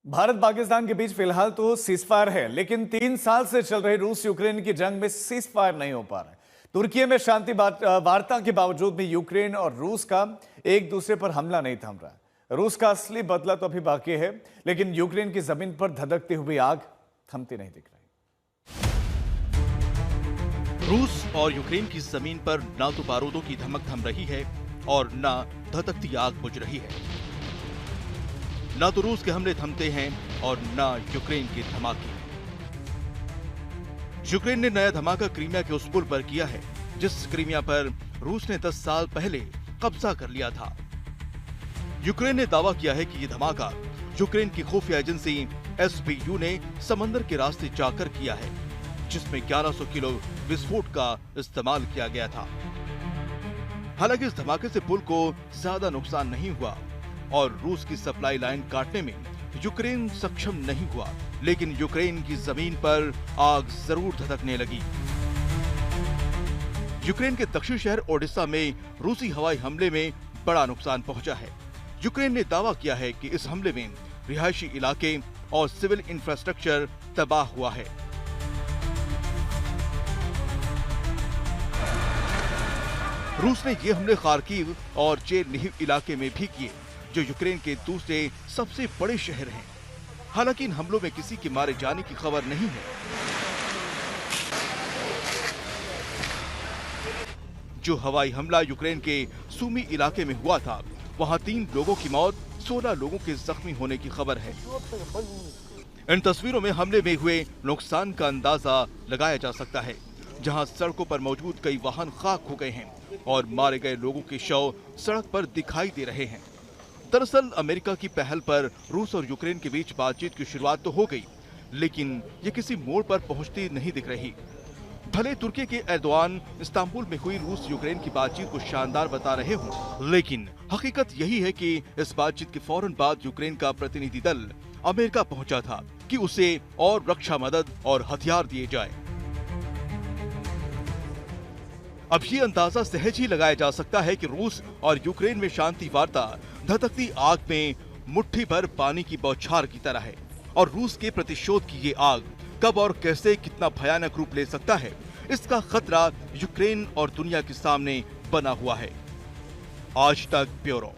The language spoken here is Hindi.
भारत पाकिस्तान के बीच फिलहाल तो सीजफायर है, लेकिन 3 साल से चल रही रूस यूक्रेन की जंग में सीजफायर नहीं हो पा रहा है। तुर्की में शांति वार्ता के बावजूद भी यूक्रेन और रूस का एक दूसरे पर हमला नहीं थम रहा है। रूस का असली बदला तो अभी बाकी है, लेकिन यूक्रेन की जमीन पर धधकती हुई आग थमती नहीं दिख रही। रूस और यूक्रेन की जमीन पर ना तो बारूदों की धमक थम रही है और ना धधकती आग बुझ रही है। ना तो रूस के हमले थमते हैं और ना यूक्रेन के धमाके। यूक्रेन ने नया धमाका क्रीमिया के उस पुल पर किया है जिस क्रीमिया पर रूस ने 10 साल पहले कब्जा कर लिया था। यूक्रेन ने दावा किया है कि यह धमाका यूक्रेन की खुफिया एजेंसी SBU ने समंदर के रास्ते जाकर किया है, जिसमें 1100 किलो विस्फोट का इस्तेमाल किया गया था। हालांकि इस धमाके से पुल को ज्यादा नुकसान नहीं हुआ और रूस की सप्लाई लाइन काटने में यूक्रेन सक्षम नहीं हुआ, लेकिन यूक्रेन की जमीन पर आग जरूर धधकने लगी। यूक्रेन के दक्षिण शहर ओडेसा में रूसी हवाई हमले में बड़ा नुकसान पहुंचा है। यूक्रेन ने दावा किया है कि इस हमले में रिहायशी इलाके और सिविल इंफ्रास्ट्रक्चर तबाह हुआ है। रूस ने ये हमले खार्किव और चेरनिहिव इलाके में भी किए, जो यूक्रेन के दूसरे सबसे बड़े शहर हैं। हालांकि इन हमलों में किसी के मारे जाने की खबर नहीं है। जो हवाई हमला यूक्रेन के सूमी इलाके में हुआ था, वहां 3 लोगों की मौत, 16 लोगों के जख्मी होने की खबर है। इन तस्वीरों में हमले में हुए नुकसान का अंदाजा लगाया जा सकता है, जहां सड़कों पर मौजूद कई वाहन खाक हो गए हैं और मारे गए लोगों के शव सड़क पर दिखाई दे रहे हैं। दरअसल अमेरिका की पहल पर रूस और यूक्रेन के बीच बातचीत की शुरुआत तो हो गई, लेकिन ये किसी मोड़ पर पहुंचती नहीं दिख रही। भले तुर्की के एर्दोआन इस्तांबुल में हुई रूस यूक्रेन की बातचीत को शानदार बता रहे हों, लेकिन हकीकत यही है कि इस बातचीत के फौरन बाद यूक्रेन का प्रतिनिधि दल अमेरिका पहुंचा था कि उसे और रक्षा मदद और हथियार दिए जाए। अब ये अंदाजा सहज ही लगाया जा सकता है कि रूस और यूक्रेन में शांति वार्ता धधकती आग में मुट्ठी भर पानी की बौछार की तरह है, और रूस के प्रतिशोध की ये आग कब और कैसे कितना भयानक रूप ले सकता है, इसका खतरा यूक्रेन और दुनिया के सामने बना हुआ है। आज तक ब्यूरो।